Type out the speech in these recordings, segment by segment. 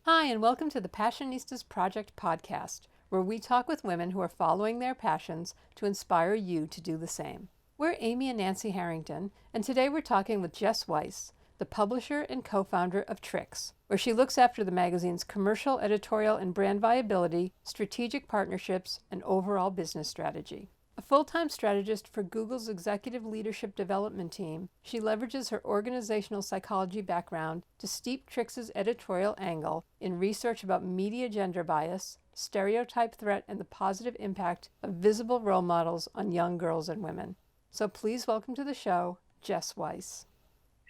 Hi, and welcome to the Passionistas Project podcast, where we talk with women who are following their passions to inspire you to do the same. We're Amy and Nancy Harrington, and today we're talking with Jess Weiss, the publisher and co-founder of Tricks, where she looks after the magazine's commercial, editorial, and brand viability, strategic partnerships, and overall business strategy. A full-time strategist for Google's executive leadership development team, she leverages her organizational psychology background to steep Trix's editorial angle in research about media gender bias, stereotype threat, and the positive impact of visible role models on young girls and women. So please welcome to the show, Jess Weiss.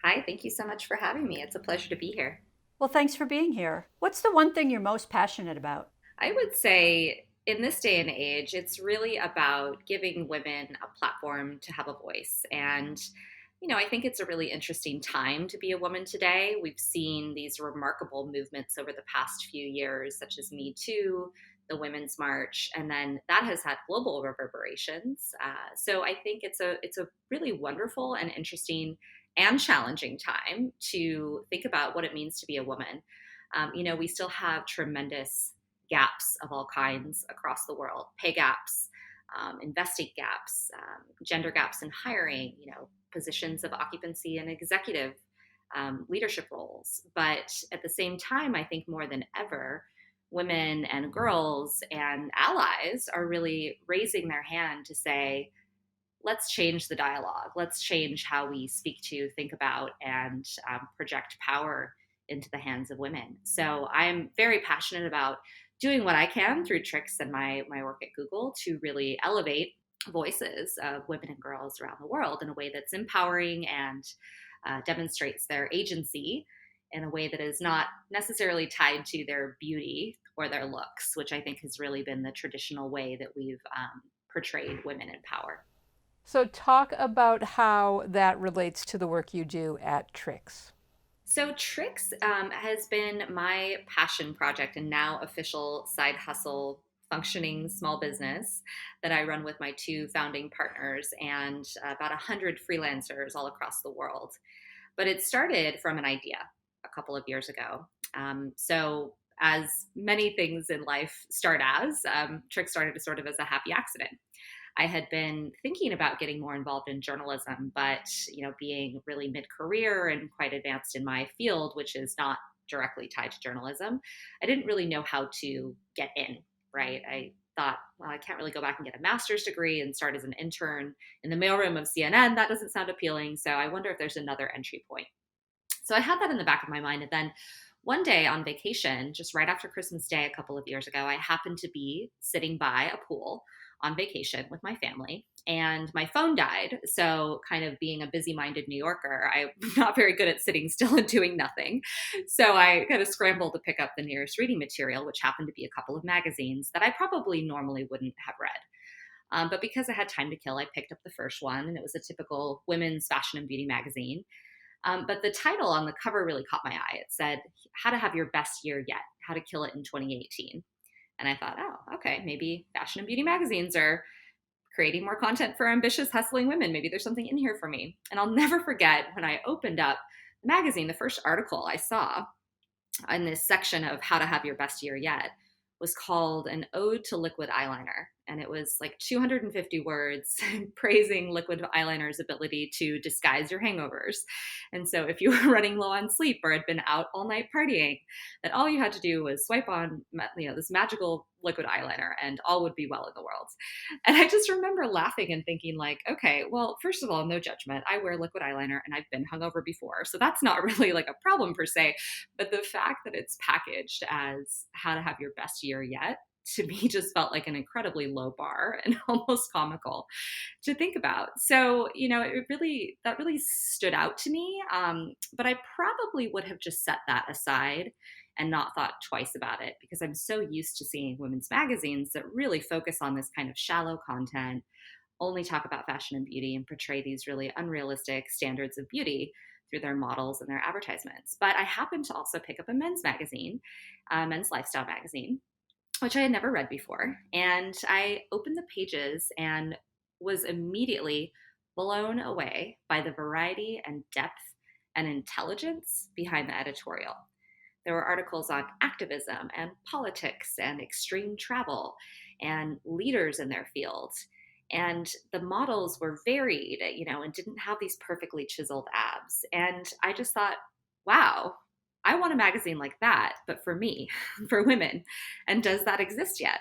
Hi, thank you so much for having me. It's a pleasure to be here. Well, thanks for being here. What's the one thing you're most passionate about? I would say in this day and age, it's really about giving women a platform to have a voice. I think it's a really interesting time to be a woman today. We've seen these remarkable movements over the past few years, such as Me Too, the Women's March, and then that has had global reverberations. So I think it's a really wonderful and interesting and challenging time to think about what it means to be a woman. We still have tremendous gaps of all kinds across the world, pay gaps, investing gaps, gender gaps in hiring, positions of occupancy and executive leadership roles. But at the same time, I think more than ever, women and girls and allies are really raising their hand to say, let's change the dialogue. Let's change how we speak to, think about, and project power into the hands of women. So I'm very passionate about doing what I can through Tricks and my work at Google to really elevate voices of women and girls around the world in a way that's empowering and demonstrates their agency in a way that is not necessarily tied to their beauty or their looks, which I think has really been the traditional way that we've portrayed women in power. So talk about how that relates to the work you do at Tricks. So, Tricks has been my passion project and now official side hustle functioning small business that I run with my two founding partners and about 100 freelancers all across the world. But it started from an idea a couple of years ago. As many things in life start Tricks started sort of as a happy accident. I had been thinking about getting more involved in journalism, but being really mid-career and quite advanced in my field, which is not directly tied to journalism, I didn't really know how to get in, right? I thought, well, I can't really go back and get a master's degree and start as an intern in the mailroom of CNN. That doesn't sound appealing. So I wonder if there's another entry point. So I had that in the back of my mind. And then one day on vacation, just right after Christmas Day a couple of years ago, I happened to be sitting by a pool on vacation with my family and my phone died. So, kind of being a busy minded New Yorker, I'm not very good at sitting still and doing nothing. So, I kind of scrambled to pick up the nearest reading material, which happened to be a couple of magazines that I probably normally wouldn't have read. But because I had time to kill, I picked up the first one, and it was a typical women's fashion and beauty magazine. But the title on the cover really caught my eye. It said, How to Have Your Best Year Yet, How to Kill It in 2018. And I thought, oh, okay, maybe fashion and beauty magazines are creating more content for ambitious, hustling women. Maybe there's something in here for me. And I'll never forget when I opened up the magazine, the first article I saw in this section of How to Have Your Best Year Yet was called An Ode to Liquid Eyeliner. And it was like 250 words praising liquid eyeliner's ability to disguise your hangovers. And so if you were running low on sleep or had been out all night partying, that all you had to do was swipe on this magical liquid eyeliner and all would be well in the world. And I just remember laughing and thinking like, okay, well, first of all, no judgment. I wear liquid eyeliner and I've been hungover before. So that's not really like a problem per se. But the fact that it's packaged as how to have your best year yet to me just felt like an incredibly low bar and almost comical to think about. So, that really stood out to me. But I probably would have just set that aside and not thought twice about it because I'm so used to seeing women's magazines that really focus on this kind of shallow content, only talk about fashion and beauty and portray these really unrealistic standards of beauty through their models and their advertisements. But I happened to also pick up a men's magazine, men's lifestyle magazine, which I had never read before. And I opened the pages and was immediately blown away by the variety and depth and intelligence behind the editorial. There were articles on activism and politics and extreme travel and leaders in their field. And the models were varied, and didn't have these perfectly chiseled abs. And I just thought, wow, I want a magazine like that, but for me, for women. And does that exist yet?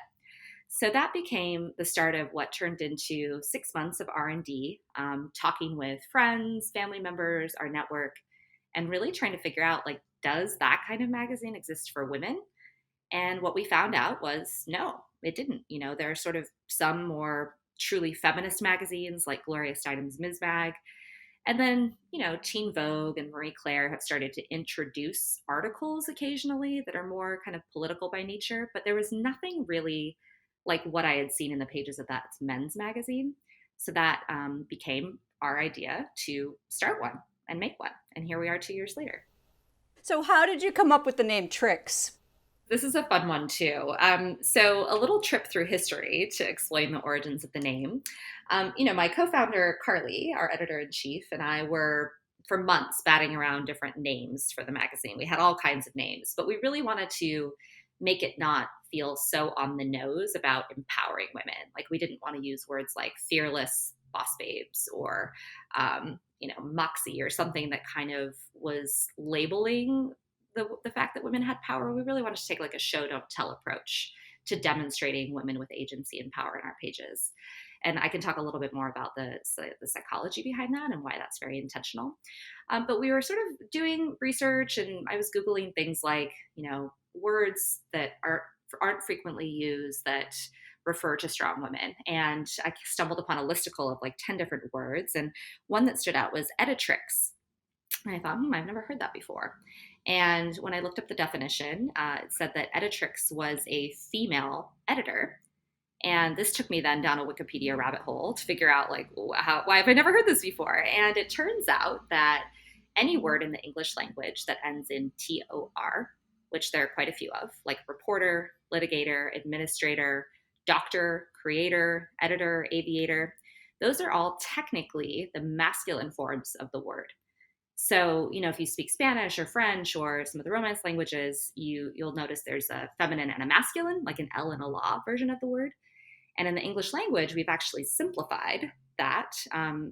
So that became the start of what turned into 6 months of R&D, talking with friends, family members, our network, and really trying to figure out, like, does that kind of magazine exist for women? And what we found out was no, it didn't. There are sort of some more truly feminist magazines like Gloria Steinem's Ms. Mag. And then, Teen Vogue and Marie Claire have started to introduce articles occasionally that are more kind of political by nature, but there was nothing really like what I had seen in the pages of that men's magazine. So that became our idea to start one and make one. And here we are 2 years later. So how did you come up with the name Tricks? This is a fun one too. So a little trip through history to explain the origins of the name. My co-founder Carly, our editor-in-chief, and I were for months batting around different names for the magazine. We had all kinds of names, but we really wanted to make it not feel so on the nose about empowering women. Like, we didn't want to use words like fearless boss babes or moxie or something that kind of was labeling the fact that women had power. We really wanted to take like a show don't tell approach to demonstrating women with agency and power in our pages. And I can talk a little bit more about the psychology behind that and why that's very intentional. But we were sort of doing research, and I was Googling things like, words that aren't frequently used that refer to strong women. And I stumbled upon a listicle of like 10 different words. And one that stood out was editrix. And I thought, I've never heard that before. And when I looked up the definition, it said that editrix was a female editor. And this took me then down a Wikipedia rabbit hole to figure out, like, why have I never heard this before? And it turns out that any word in the English language that ends in TOR, which there are quite a few of, like reporter, litigator, administrator, doctor, creator, editor, aviator, those are all technically the masculine forms of the word. So, if you speak Spanish or French or some of the Romance languages, you'll notice there's a feminine and a masculine, like an L and a law version of the word. And in the English language, we've actually simplified that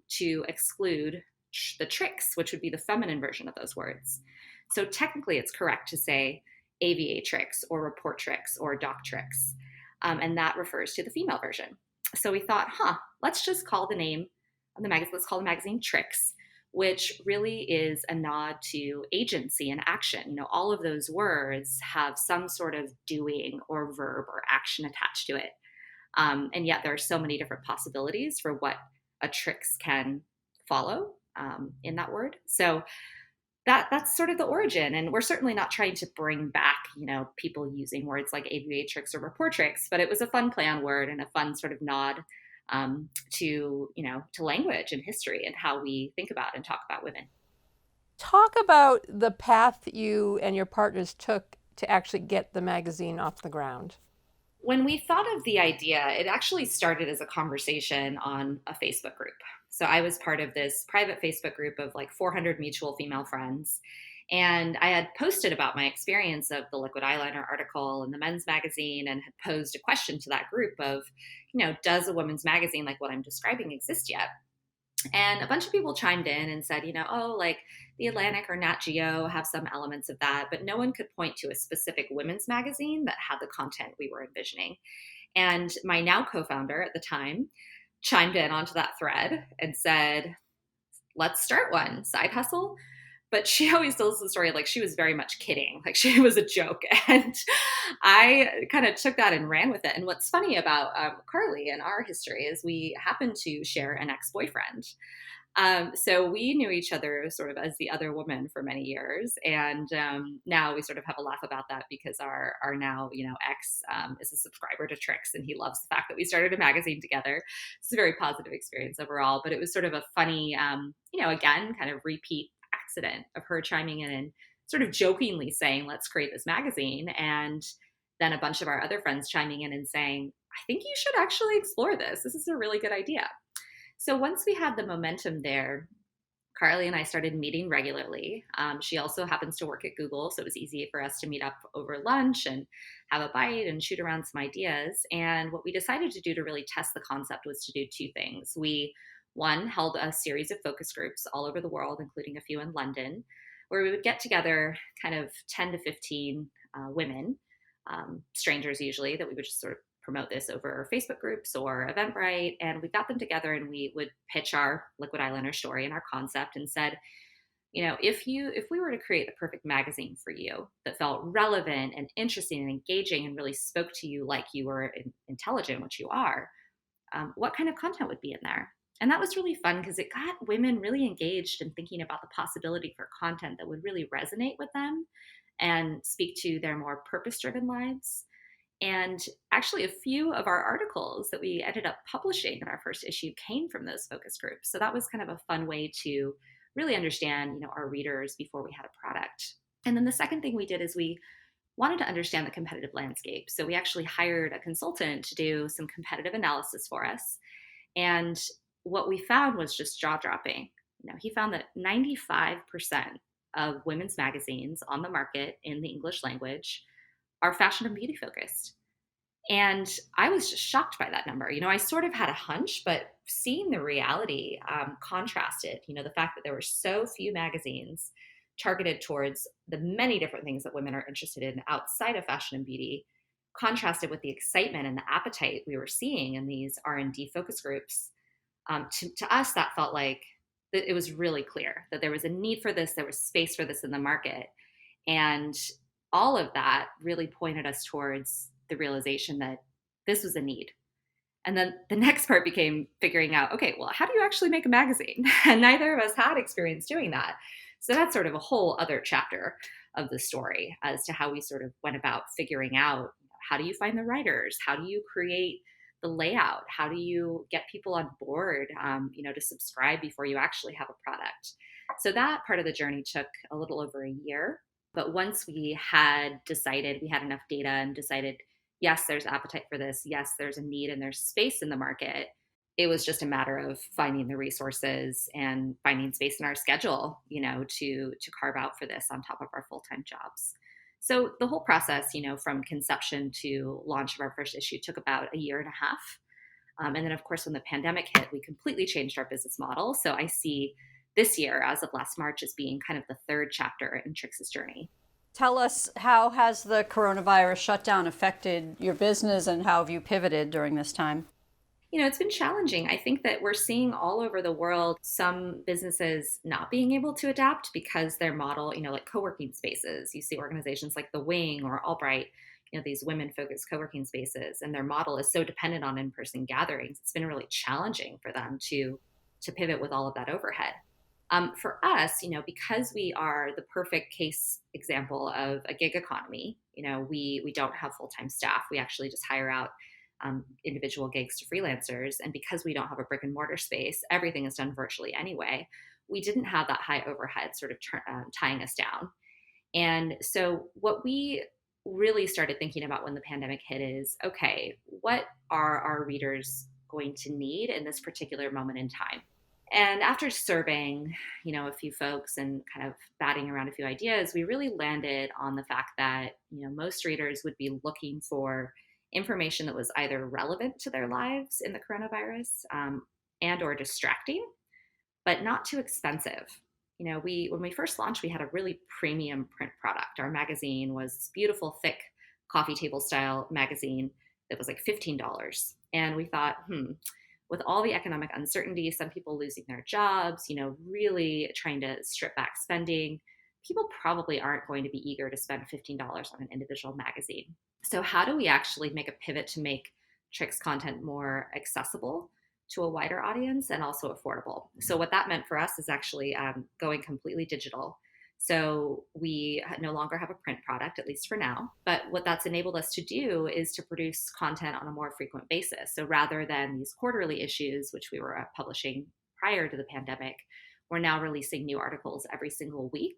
to exclude the tricks, which would be the feminine version of those words. So technically, it's correct to say aviatrix or reportrix or doctrix, and that refers to the female version. So we thought, let's just call the name of the magazine, let's call the magazine Tricks, which really is a nod to agency and action. All of those words have some sort of doing or verb or action attached to it. And yet there are so many different possibilities for what a tricks can follow in that word. So that's sort of the origin. And we're certainly not trying to bring back, people using words like aviatrix or reportrix, but it was a fun play on word and a fun sort of nod to language and history and how we think about and talk about women. Talk about the path you and your partners took to actually get the magazine off the ground. When we thought of the idea, it actually started as a conversation on a Facebook group. So I was part of this private Facebook group of like 400 mutual female friends. And I had posted about my experience of the liquid eyeliner article in the men's magazine and had posed a question to that group of, does a women's magazine like what I'm describing exist yet? And a bunch of people chimed in and said, like the Atlantic or Nat Geo have some elements of that, but no one could point to a specific women's magazine that had the content we were envisioning. And my now co-founder at the time chimed in onto that thread and said, let's start one, side hustle. But she always tells the story like she was very much kidding, like she was a joke. And I kind of took that and ran with it. And what's funny about Carly and our history is we happen to share an ex-boyfriend. So we knew each other sort of as the other woman for many years. And now we sort of have a laugh about that because our now, ex is a subscriber to Tricks, and he loves the fact that we started a magazine together. It's a very positive experience overall, but it was sort of a funny, again, kind of repeat accident of her chiming in and sort of jokingly saying, let's create this magazine. And then a bunch of our other friends chiming in and saying, I think you should actually explore this. This is a really good idea. So once we had the momentum there, Carly and I started meeting regularly. She also happens to work at Google, so it was easy for us to meet up over lunch and have a bite and shoot around some ideas. And what we decided to do to really test the concept was to do two things. We, one, held a series of focus groups all over the world, including a few in London, where we would get together kind of 10 to 15 women, strangers usually, that we would just sort of promote this over Facebook groups or Eventbrite. And we got them together and we would pitch our liquid eyeliner story and our concept and said, if we were to create the perfect magazine for you that felt relevant and interesting and engaging and really spoke to you like you were intelligent, which you are, what kind of content would be in there? And that was really fun because it got women really engaged in thinking about the possibility for content that would really resonate with them and speak to their more purpose-driven lives. And actually, a few of our articles that we ended up publishing in our first issue came from those focus groups. So that was kind of a fun way to really understand, our readers before we had a product. And then the second thing we did is we wanted to understand the competitive landscape. So we actually hired a consultant to do some competitive analysis for us. And what we found was just jaw-dropping. He found that 95% of women's magazines on the market in the English language are fashion and beauty focused. And I was just shocked by that number. I sort of had a hunch, but seeing the reality contrasted, the fact that there were so few magazines targeted towards the many different things that women are interested in outside of fashion and beauty, contrasted with the excitement and the appetite we were seeing in these R&D focus groups. To us, that felt like it was really clear that there was a need for this, there was space for this in the market. And all of that really pointed us towards the realization that this was a need. And then the next part became figuring out, okay, well, how do you actually make a magazine? And neither of us had experience doing that. So that's sort of a whole other chapter of the story as to how we sort of went about figuring out, how do you find the writers? How do you create the layout? How do you get people on board, to subscribe before you actually have a product? So that part of the journey took a little over a year. But once we had decided, we had enough data and decided, yes, there's appetite for this. Yes, there's a need and there's space in the market. It was just a matter of finding the resources and finding space in our schedule, to carve out for this on top of our full-time jobs. So the whole process, from conception to launch of our first issue took about a year and a half. And then, of course, when the pandemic hit, we completely changed our business model. So I see this year, as of last March, as being kind of the third chapter in Trix's journey. Tell us, how has the coronavirus shutdown affected your business and how have you pivoted during this time? It's been challenging. I think that we're seeing all over the world some businesses not being able to adapt because their model, like co-working spaces. You see organizations like The Wing or Albright, these women-focused co-working spaces, and their model is so dependent on in-person gatherings. It's been really challenging for them to pivot with all of that overhead. For us, because we are the perfect case example of a gig economy, we don't have full-time staff. We actually just hire out individual gigs to freelancers. And because we don't have a brick and mortar space, everything is done virtually anyway. We didn't have that high overhead sort of tying us down. And so what we really started thinking about when the pandemic hit is, okay, what are our readers going to need in this particular moment in time? And after surveying, a few folks and kind of batting around a few ideas, we really landed on the fact that, most readers would be looking for information that was either relevant to their lives in the coronavirus and or distracting, but not too expensive. When we first launched, we had a really premium print product. Our magazine was this beautiful, thick coffee table style magazine that was like $15. And we thought, with all the economic uncertainty, some people losing their jobs, really trying to strip back spending, people probably aren't going to be eager to spend $15 on an individual magazine. So how do we actually make a pivot to make Trix content more accessible to a wider audience and also affordable? So what that meant for us is actually going completely digital. So we no longer have a print product, at least for now. But what that's enabled us to do is to produce content on a more frequent basis. So rather than these quarterly issues, which we were publishing prior to the pandemic, we're now releasing new articles every single week.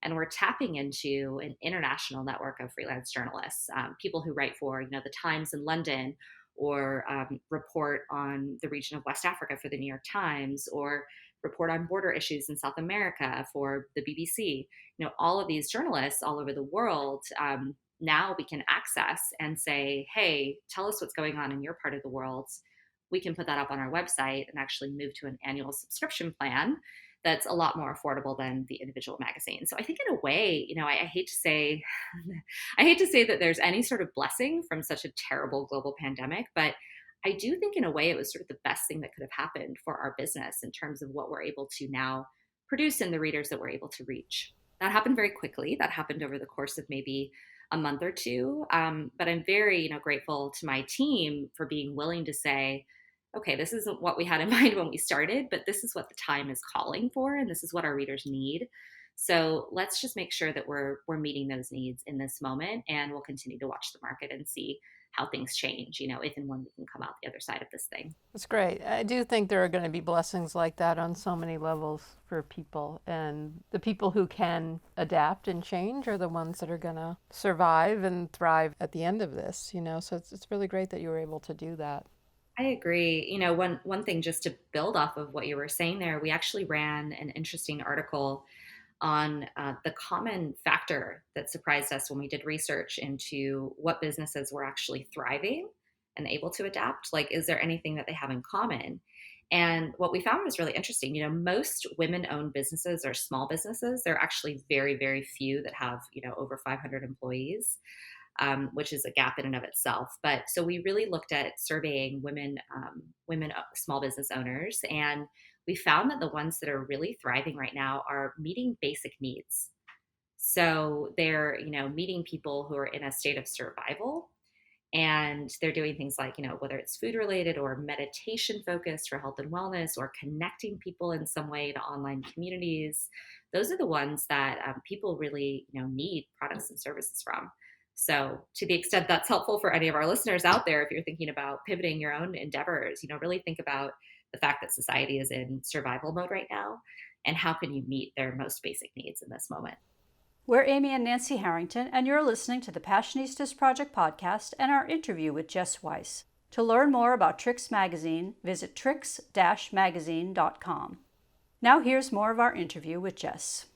And we're tapping into an international network of freelance journalists, people who write for, the Times in London, or report on the region of West Africa for the New York Times, or report on border issues in South America for the BBC. All of these journalists all over the world, now we can access and say, hey, tell us what's going on in your part of the world. We can put that up on our website and actually move to an annual subscription plan that's a lot more affordable than the individual magazine. So I think in a way, I hate to say, I hate to say that there's any sort of blessing from such a terrible global pandemic, but I do think in a way it was sort of the best thing that could have happened for our business in terms of what we're able to now produce and the readers that we're able to reach. That happened very quickly. That happened over the course of maybe a month or two. But I'm very, grateful to my team for being willing to say, okay, this isn't what we had in mind when we started, but this is what the time is calling for, and this is what our readers need. So let's just make sure that we're meeting those needs in this moment, and we'll continue to watch the market and see how things change, if and when we can come out the other side of this thing. That's great. I do think there are going to be blessings like that on so many levels for people. And the people who can adapt and change are the ones that are going to survive and thrive at the end of this, So it's really great that you were able to do that. I agree. One thing just to build off of what you were saying there, we actually ran an interesting article on the common factor that surprised us when we did research into what businesses were actually thriving and able to adapt. Like, is there anything that they have in common? And what we found was really interesting. Most women-owned businesses are small businesses. There are actually very, very few that have, over 500 employees, which is a gap in and of itself. But so we really looked at surveying women small business owners, and we found that the ones that are really thriving right now are meeting basic needs. So they're, meeting people who are in a state of survival, and they're doing things like, whether it's food related or meditation focused for health and wellness, or connecting people in some way to online communities. Those are the ones that people really, need products and services from. So to the extent that's helpful for any of our listeners out there, if you're thinking about pivoting your own endeavors, really think about the fact that society is in survival mode right now, and how can you meet their most basic needs in this moment. We're Amy and Nancy Harrington, and you're listening to the Passionistas Project podcast and our interview with Jess Weiss. To learn more about Tricks Magazine, visit tricks-magazine.com. Now here's more of our interview with Jess.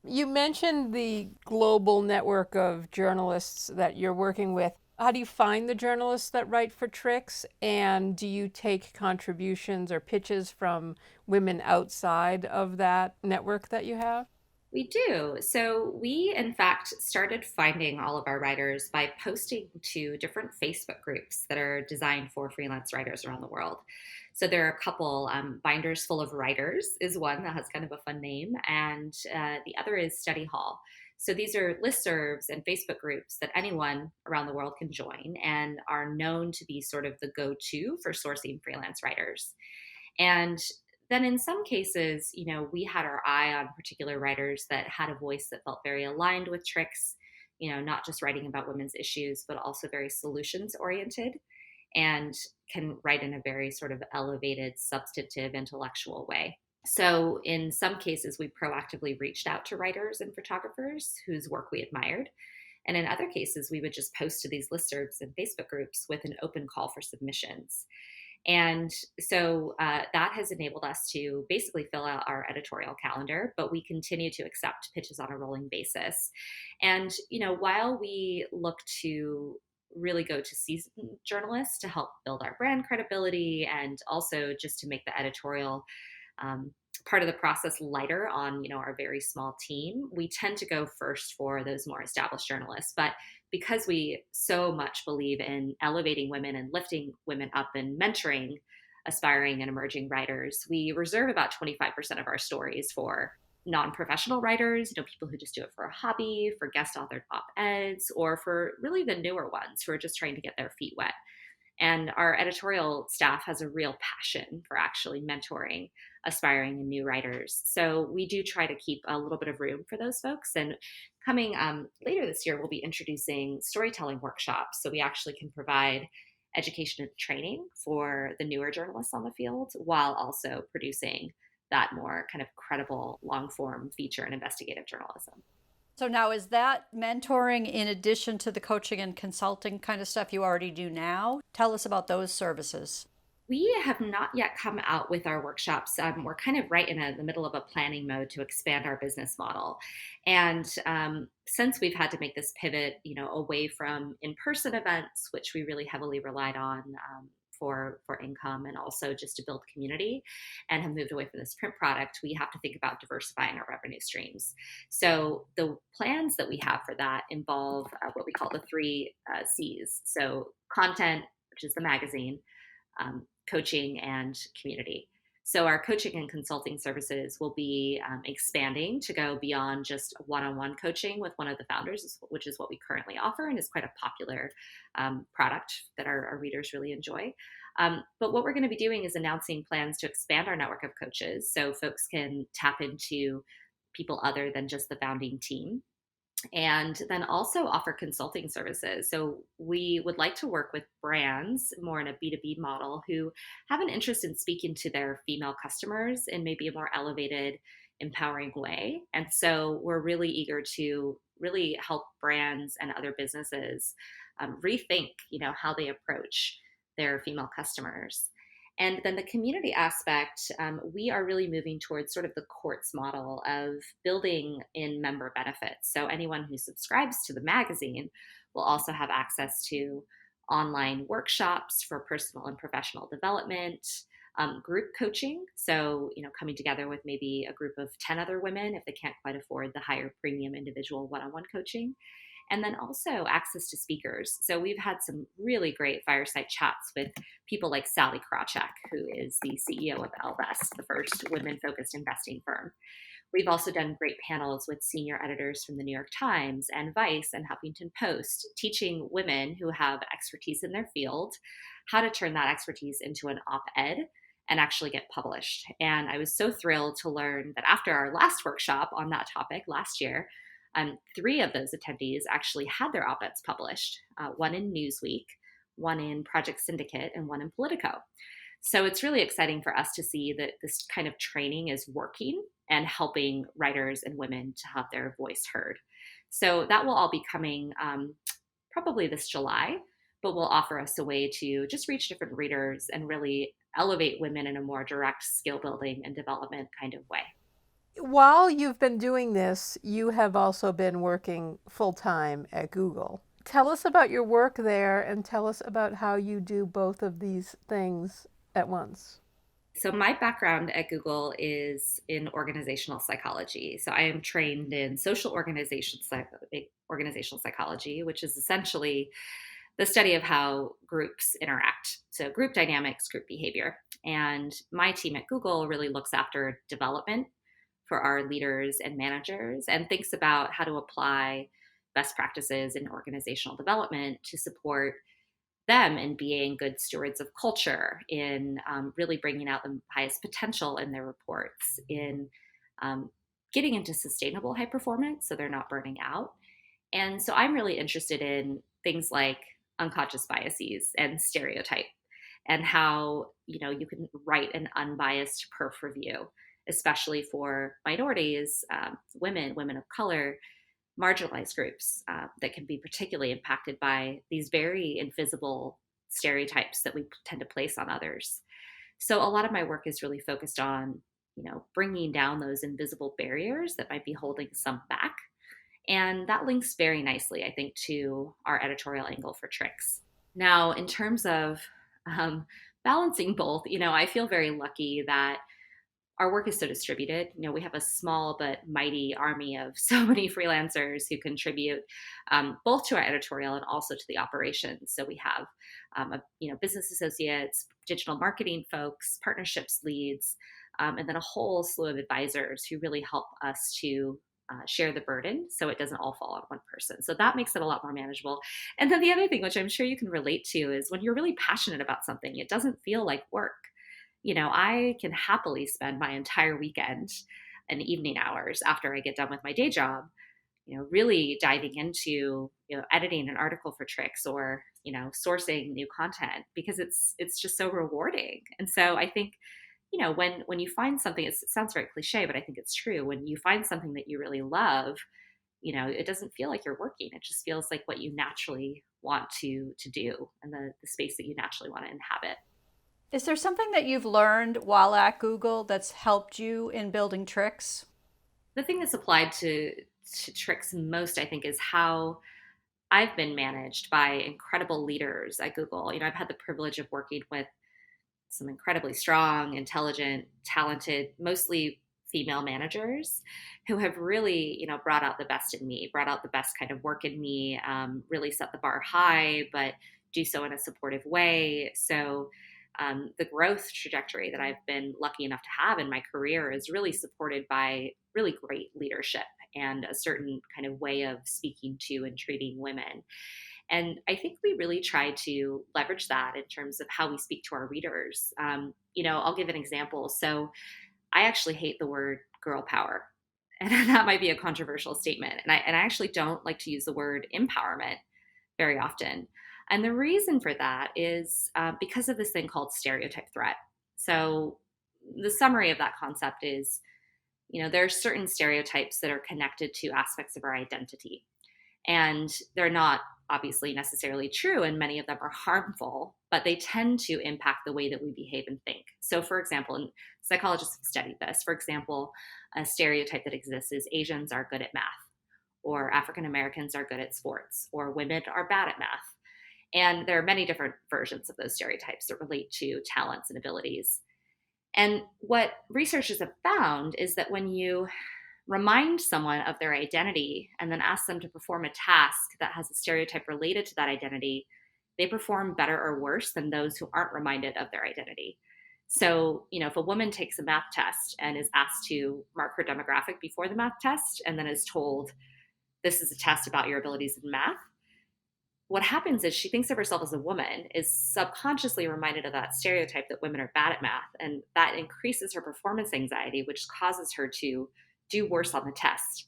You mentioned the global network of journalists that you're working with. How do you find the journalists that write for Tricks? And do you take contributions or pitches from women outside of that network that you have? We do. So we, in fact, started finding all of our writers by posting to different Facebook groups that are designed for freelance writers around the world. So there are a couple. Binders Full of Writers is one that has kind of a fun name, and the other is Study Hall. So these are listservs and Facebook groups that anyone around the world can join, and are known to be sort of the go-to for sourcing freelance writers. And then in some cases, we had our eye on particular writers that had a voice that felt very aligned with Tricks, not just writing about women's issues, but also very solutions oriented, and can write in a very sort of elevated, substantive, intellectual way. So in some cases, we proactively reached out to writers and photographers whose work we admired. And in other cases, we would just post to these listservs and Facebook groups with an open call for submissions. And so that has enabled us to basically fill out our editorial calendar, but we continue to accept pitches on a rolling basis. And, while we look to really go to seasoned journalists to help build our brand credibility, and also just to make the editorial part of the process lighter on, our very small team, we tend to go first for those more established journalists. But because we so much believe in elevating women and lifting women up and mentoring aspiring and emerging writers, we reserve about 25% of our stories for non-professional writers, people who just do it for a hobby, for guest authored op-eds, or for really the newer ones who are just trying to get their feet wet. And our editorial staff has a real passion for actually mentoring aspiring and new writers. So we do try to keep a little bit of room for those folks. And coming later this year, we'll be introducing storytelling workshops. So we actually can provide education and training for the newer journalists on the field, while also producing that more kind of credible long form feature and investigative journalism. So now, is that mentoring in addition to the coaching and consulting kind of stuff you already do now? Tell us about those services. We have not yet come out with our workshops. We're kind of right in the middle of a planning mode to expand our business model. And since we've had to make this pivot, away from in-person events, which we really heavily relied on for income and also just to build community, and have moved away from this print product, we have to think about diversifying our revenue streams. So the plans that we have for that involve what we call the three C's. So content, which is the magazine, coaching, and community. So our coaching and consulting services will be expanding to go beyond just one-on-one coaching with one of the founders, which is what we currently offer and is quite a popular product that our readers really enjoy. But what we're going to be doing is announcing plans to expand our network of coaches so folks can tap into people other than just the founding team, and then also offer consulting services. So we would like to work with brands more in a B2B model who have an interest in speaking to their female customers in maybe a more elevated, empowering way. And so we're really eager to really help brands and other businesses rethink, how they approach their female customers. And then the community aspect, we are really moving towards sort of the courts model of building in member benefits. So anyone who subscribes to the magazine will also have access to online workshops for personal and professional development, group coaching. So, coming together with maybe a group of 10 other women if they can't quite afford the higher premium individual one-on-one coaching. And then also access to speakers. So we've had some really great fireside chats with people like Sally Krawcheck, who is the CEO of Ellevest, the first women-focused investing firm. We've also done great panels with senior editors from the New York Times and Vice and Huffington Post, teaching women who have expertise in their field how to turn that expertise into an op-ed and actually get published. And I was so thrilled to learn that after our last workshop on that topic last year, 3 of those attendees actually had their op-eds published, one in Newsweek, one in Project Syndicate, and one in Politico. So it's really exciting for us to see that this kind of training is working and helping writers and women to have their voice heard. So that will all be coming probably this July, but will offer us a way to just reach different readers and really elevate women in a more direct skill building and development kind of way. While you've been doing this, you have also been working full-time at Google. Tell us about your work there and tell us about how you do both of these things at once. So my background at Google is in organizational psychology. So I am trained in social organizational psychology, which is essentially the study of how groups interact. So group dynamics, group behavior. And my team at Google really looks after development for our leaders and managers and thinks about how to apply best practices in organizational development to support them in being good stewards of culture, in really bringing out the highest potential in their reports, in getting into sustainable high performance so they're not burning out. And so I'm really interested in things like unconscious biases and stereotype and how, you can write an unbiased perf review, especially for minorities, women of color, marginalized groups that can be particularly impacted by these very invisible stereotypes that we tend to place on others. So a lot of my work is really focused on, bringing down those invisible barriers that might be holding some back. And that links very nicely, I think, to our editorial angle for Tricks. Now, in terms of balancing both, I feel very lucky that our work is so distributed. We have a small but mighty army of so many freelancers who contribute both to our editorial and also to the operations. So we have, business associates, digital marketing folks, partnerships leads, and then a whole slew of advisors who really help us to share the burden so it doesn't all fall on one person. So that makes it a lot more manageable. And then the other thing, which I'm sure you can relate to, is when you're really passionate about something, it doesn't feel like work. I can happily spend my entire weekend and evening hours after I get done with my day job, really diving into, editing an article for Tricks or, sourcing new content because it's just so rewarding. And so I think, when you find something, it sounds very cliche, but I think it's true. When you find something that you really love, it doesn't feel like you're working. It just feels like what you naturally want to do and the space that you naturally want to inhabit. Is there something that you've learned while at Google that's helped you in building Tricks? The thing that's applied to Tricks most, I think, is how I've been managed by incredible leaders at Google. I've had the privilege of working with some incredibly strong, intelligent, talented, mostly female managers who have really, brought out the best in me, brought out the best kind of work in me, really set the bar high, but do so in a supportive way. So the growth trajectory that I've been lucky enough to have in my career is really supported by really great leadership and a certain kind of way of speaking to and treating women. And I think we really try to leverage that in terms of how we speak to our readers. I'll give an example. So I actually hate the word girl power. And that might be a controversial statement. And I actually don't like to use the word empowerment very often. And the reason for that is because of this thing called stereotype threat. So the summary of that concept is, there are certain stereotypes that are connected to aspects of our identity. And they're not obviously necessarily true, and many of them are harmful, but they tend to impact the way that we behave and think. So, for example, and psychologists have studied this, for example, a stereotype that exists is Asians are good at math, or African Americans are good at sports, or women are bad at math. And there are many different versions of those stereotypes that relate to talents and abilities. And what researchers have found is that when you remind someone of their identity and then ask them to perform a task that has a stereotype related to that identity, they perform better or worse than those who aren't reminded of their identity. So, if a woman takes a math test and is asked to mark her demographic before the math test and then is told, this is a test about your abilities in math, what happens is she thinks of herself as a woman, is subconsciously reminded of that stereotype that women are bad at math, and that increases her performance anxiety, which causes her to do worse on the test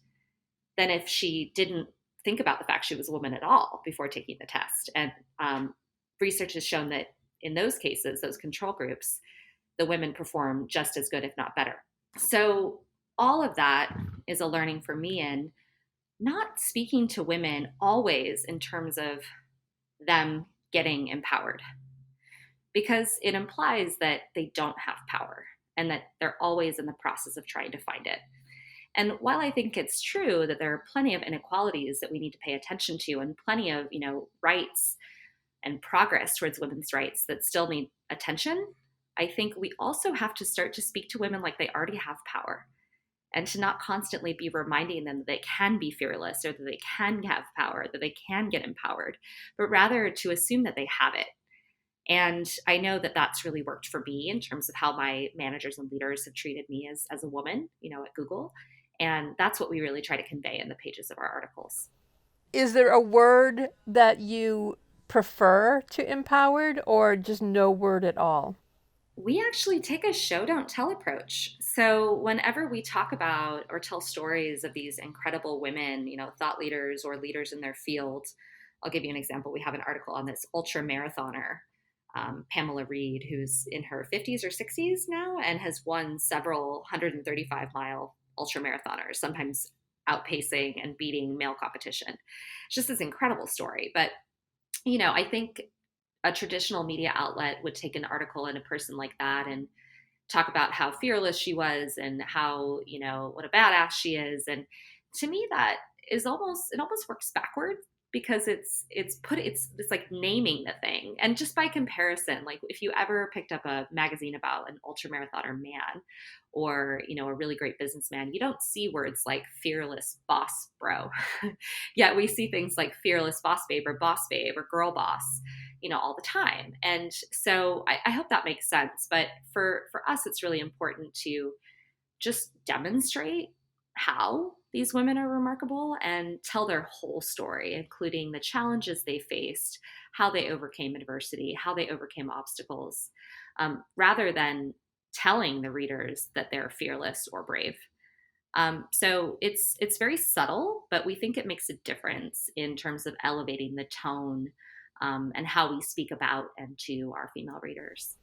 than if she didn't think about the fact she was a woman at all before taking the test. And research has shown that in those cases, those control groups, the women perform just as good, if not better. So all of that is a learning for me in not speaking to women always in terms of them getting empowered, because it implies that they don't have power and that they're always in the process of trying to find it. And while I think it's true that there are plenty of inequalities that we need to pay attention to and plenty of, rights and progress towards women's rights that still need attention, I think we also have to start to speak to women like they already have power, and to not constantly be reminding them that they can be fearless or that they can have power, that they can get empowered, but rather to assume that they have it. And I know that that's really worked for me in terms of how my managers and leaders have treated me as a woman, at Google. And that's what we really try to convey in the pages of our articles. Is there a word that you prefer to empowered or just no word at all? We actually take a show, don't tell approach. So whenever we talk about or tell stories of these incredible women, thought leaders or leaders in their field, I'll give you an example. We have an article on this ultra marathoner, Pamela Reed, who's in her 50s or 60s now and has won several 135-mile ultra marathoners, sometimes outpacing and beating male competition. It's just this incredible story. But, I think a traditional media outlet would take an article in a person like that and talk about how fearless she was and how, what a badass she is. And to me, that is it almost works backwards, because it's like naming the thing. And just by comparison, like if you ever picked up a magazine about an ultramarathoner man or, a really great businessman, you don't see words like fearless boss bro. Yet we see things like fearless boss babe or girl boss, all the time. And so I hope that makes sense. But for us, it's really important to just demonstrate how these women are remarkable and tell their whole story, including the challenges they faced, how they overcame adversity, how they overcame obstacles, rather than telling the readers that they're fearless or brave. So it's very subtle, but we think it makes a difference in terms of elevating the tone and how we speak about and to our female readers.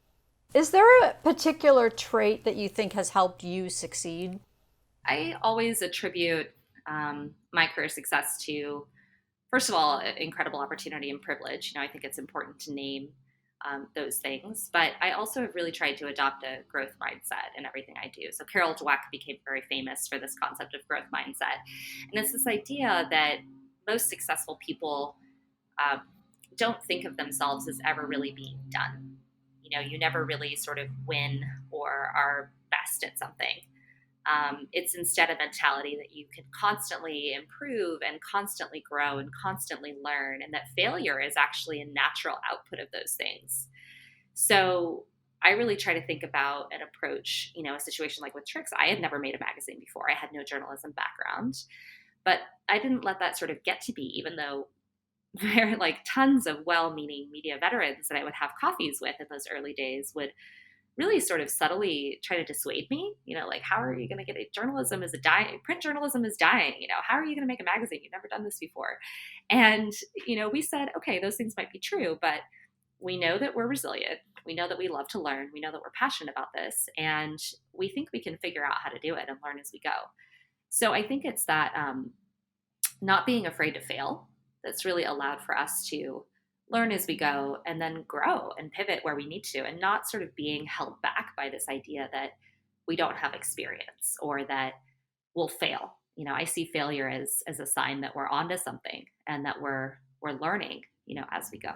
Is there a particular trait that you think has helped you succeed? I always attribute my career success to, first of all, incredible opportunity and privilege. I think it's important to name those things. But I also have really tried to adopt a growth mindset in everything I do. So Carol Dweck became very famous for this concept of growth mindset. And it's this idea that most successful people um, don't think of themselves as ever really being done. You never really sort of win or are best at something. It's instead a mentality that you can constantly improve and constantly grow and constantly learn, and that failure is actually a natural output of those things. So I really try to think about and approach, a situation like with Tricks. I had never made a magazine before. I had no journalism background, but I didn't let that sort of get to me, even though there are like tons of well-meaning media veterans that I would have coffees with in those early days would really sort of subtly try to dissuade me, like, how are you going to get it? Journalism is print journalism is dying. How are you going to make a magazine? You've never done this before. And, we said, okay, those things might be true, but we know that we're resilient. We know that we love to learn. We know that we're passionate about this. And we think we can figure out how to do it and learn as we go. So I think it's that not being afraid to fail that's really allowed for us to learn as we go and then grow and pivot where we need to, and not sort of being held back by this idea that we don't have experience or that we'll fail. I see failure as a sign that we're onto something and that we're learning, as we go.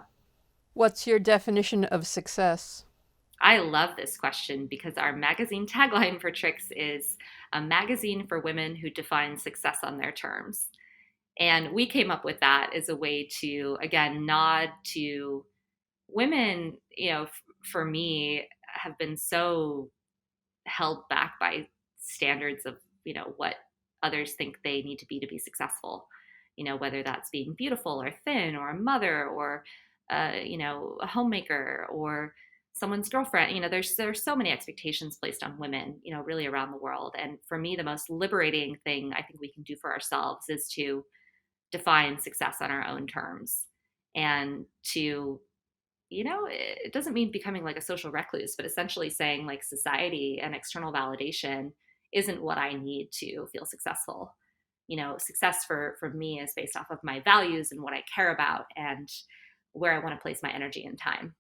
What's your definition of success? I love this question because our magazine tagline for Tricks is a magazine for women who define success on their terms. And we came up with that as a way to, again, nod to women, for me, have been so held back by standards of, what others think they need to be successful, whether that's being beautiful or thin or a mother or, a homemaker or someone's girlfriend. There's so many expectations placed on women, really around the world. And for me, the most liberating thing I think we can do for ourselves is to define success on our own terms, and to, it doesn't mean becoming like a social recluse, but essentially saying like society and external validation isn't what I need to feel successful. Success for me is based off of my values and what I care about and where I want to place my energy and time.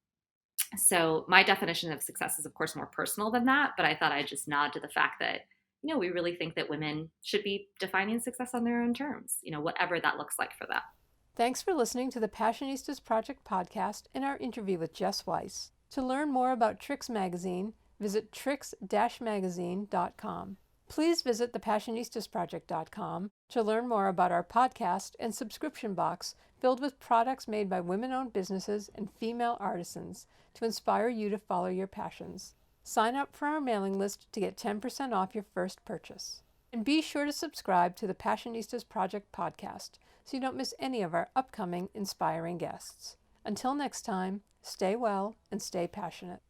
So my definition of success is of course more personal than that, but I thought I'd just nod to the fact that we really think that women should be defining success on their own terms, whatever that looks like for them. Thanks for listening to the Passionistas Project podcast and our interview with Jess Weiss. To learn more about Tricks Magazine, visit tricks-magazine.com. Please visit thepassionistasproject.com to learn more about our podcast and subscription box filled with products made by women-owned businesses and female artisans to inspire you to follow your passions. Sign up for our mailing list to get 10% off your first purchase. And be sure to subscribe to the Passionistas Project podcast so you don't miss any of our upcoming inspiring guests. Until next time, stay well and stay passionate.